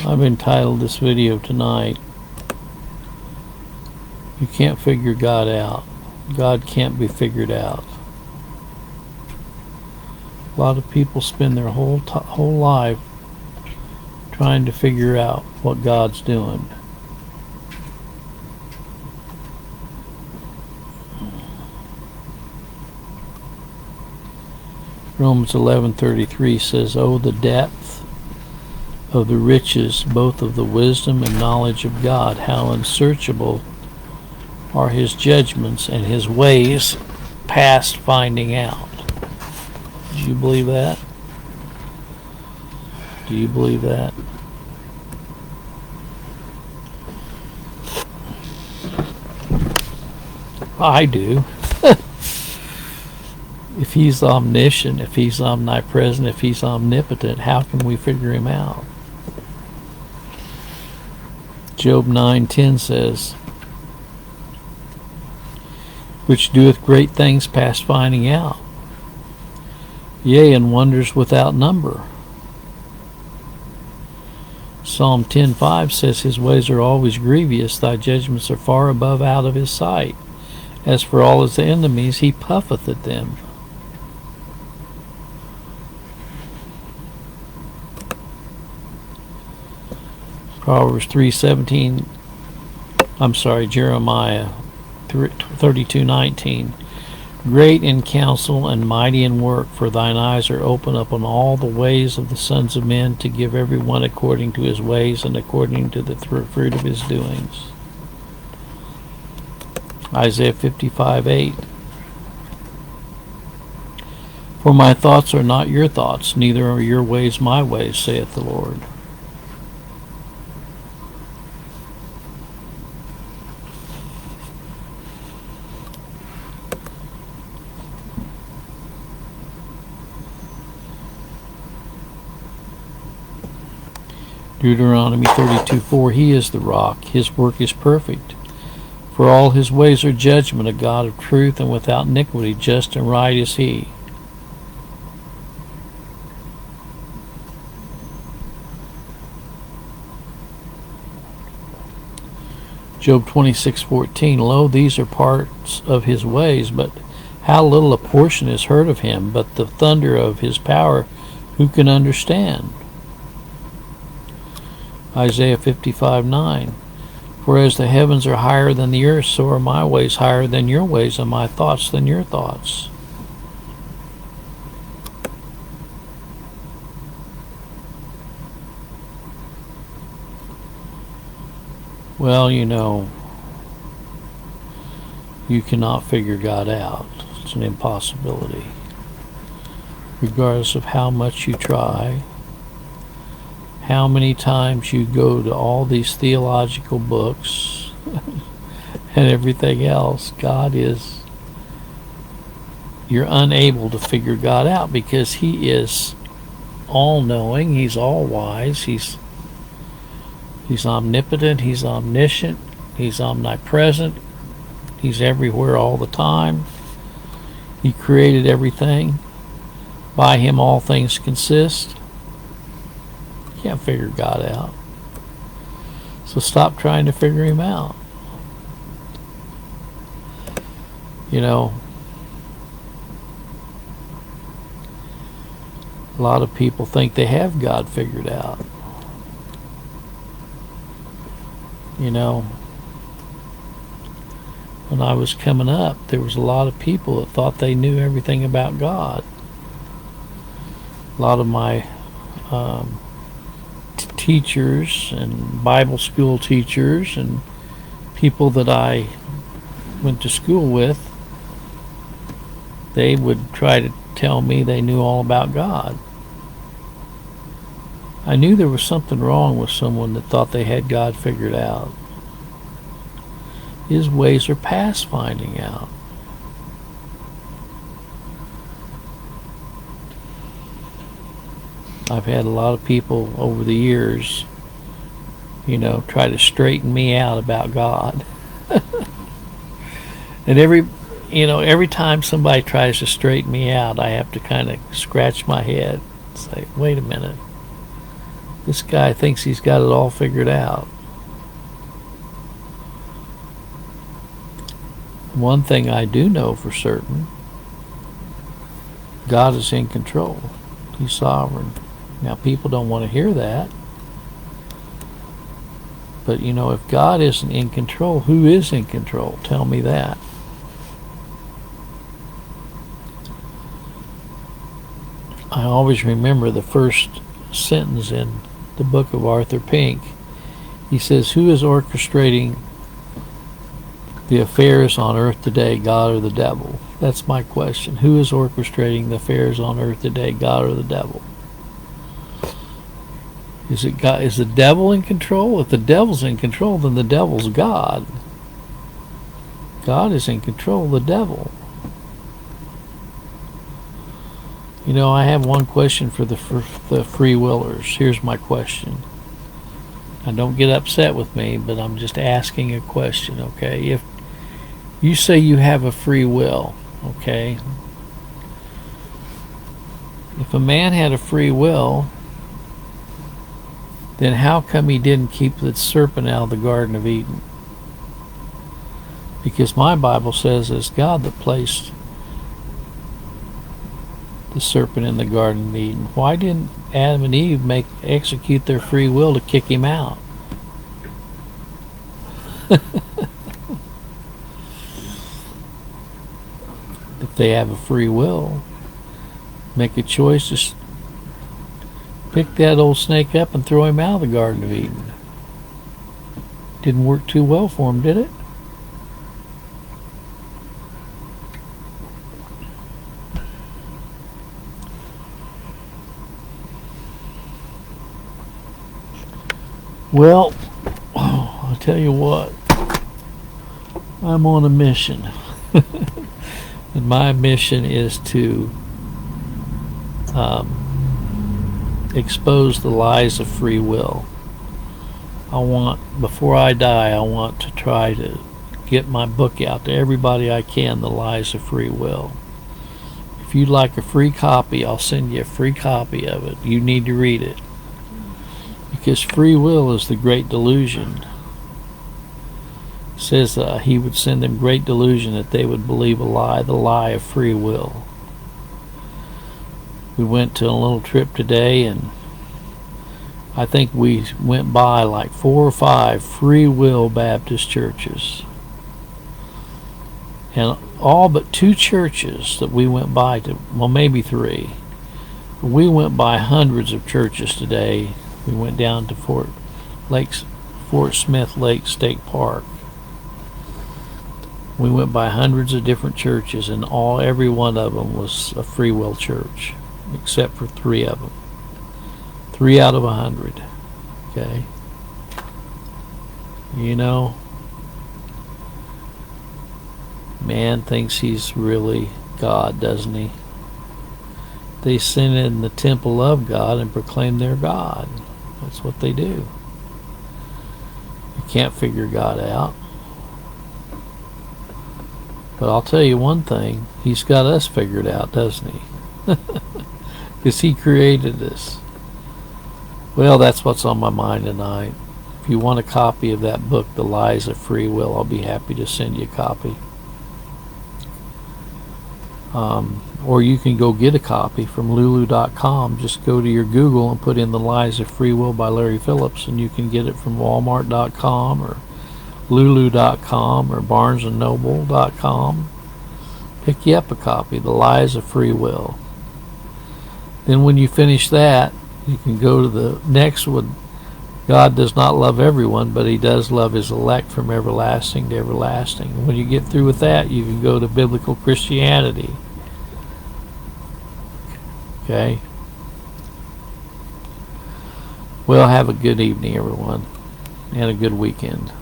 I've entitled this video tonight, "You Can't Figure God Out. God Can't Be Figured Out." A lot of people spend their whole life trying to figure out what God's doing. Romans 11:33 says, "Oh, the depth of the riches, both of the wisdom and knowledge of God, how unsearchable are his judgments and his ways past finding out." Do you believe that? Do you believe that? I do. If he's omniscient, if he's omnipresent, if he's omnipotent, how can we figure him out? Job 9:10 says, "Which doeth great things past finding out, yea, and wonders without number." Psalm 10:5 says, "His ways are always grievous, thy judgments are far above out of his sight. As for all his enemies, he puffeth at them." Proverbs 3:17, Jeremiah 32:19. "Great in counsel and mighty in work, for thine eyes are open upon all the ways of the sons of men, to give every one according to his ways and according to the fruit of his doings." Isaiah 55:8. "For my thoughts are not your thoughts, neither are your ways my ways, saith the Lord." Deuteronomy 32:4, "He is the rock, his work is perfect. For all his ways are judgment, a God of truth and without iniquity, just and right is he." Job 26:14, "Lo, these are parts of his ways, but how little a portion is heard of him, but the thunder of his power who can understand?" Isaiah 55:9, "For as the heavens are higher than the earth, so are my ways higher than your ways, and my thoughts than your thoughts." Well, you cannot figure God out. It's an impossibility. Regardless of how much you try, how many times you go to all these theological books and everything else, you're unable to figure God out, because he is all-knowing, he's all-wise, he's omnipotent, he's omniscient, he's omnipresent, he's everywhere all the time. He created everything. By him all things consist. You can't figure God out. So stop trying to figure him out. A lot of people think they have God figured out. When I was coming up, there was a lot of people that thought they knew everything about God. A lot of my teachers and Bible school teachers and people that I went to school with, they would try to tell me they knew all about God. I knew there was something wrong with someone that thought they had God figured out. His ways are past finding out. I've had a lot of people over the years, try to straighten me out about God. And every time somebody tries to straighten me out, I have to kind of scratch my head and say, wait a minute. This guy thinks he's got it all figured out. One thing I do know for certain, God is in control. He's sovereign. Now, people don't want to hear that. But, you know, if God isn't in control, who is in control? Tell me that. I always remember the first sentence in the book of Arthur Pink. He says, who is orchestrating the affairs on earth today, God or the devil? That's my question. Who is orchestrating the affairs on earth today, God or the devil? Is it God? Is the devil in control? If the devil's in control, then the devil's God. God is in control of the devil. You know, I have one question for the free willers. Here's my question. Now, don't get upset with me, but I'm just asking a question, okay? If you say you have a free will, okay? If a man had a free will, then how come he didn't keep the serpent out of the Garden of Eden? Because my Bible says it's God that placed the serpent in the Garden of Eden. Why didn't Adam and Eve execute their free will to kick him out? If they have a free will, make a choice to pick that old snake up and throw him out of the Garden of Eden. Didn't work too well for him, did it? Well, I'll tell you what, I'm on a mission. And my mission is to expose the lies of free will. Before I die, I want to try to get my book out to everybody I can, The Lies of Free Will. If you'd like a free copy, I'll send you a free copy of it. You need to read it. Because free will is the great delusion. It says that he would send them great delusion that they would believe a lie, the lie of free will. We went to a little trip today, and I think we went by like 4 or 5 free will Baptist churches. And all but 2 churches that we went by to, well, maybe 3. We went by hundreds of churches today. We went down to Fort Smith Lake State Park. We went by hundreds of different churches, and every one of them was a free will church, except for 3 of them. 3 out of 100. Okay. You know, man thinks he's really God, doesn't he? They sin in the temple of God and proclaim they're God. That's what they do. You can't figure God out. But I'll tell you one thing, he's got us figured out, doesn't he? Because he created us. Well, that's what's on my mind tonight. If you want a copy of that book, The Lies of Free Will, I'll be happy to send you a copy. Or you can go get a copy from lulu.com. Just go to your Google and put in The Lies of Free Will by Larry Phillips, and you can get it from walmart.com or lulu.com or barnesandnoble.com. Pick you up a copy, The Lies of Free Will. Then when you finish that, you can go to the next one. God does not love everyone, but he does love his elect from everlasting to everlasting. When you get through with that, you can go to biblical Christianity. Okay? Well, have a good evening, everyone, and a good weekend.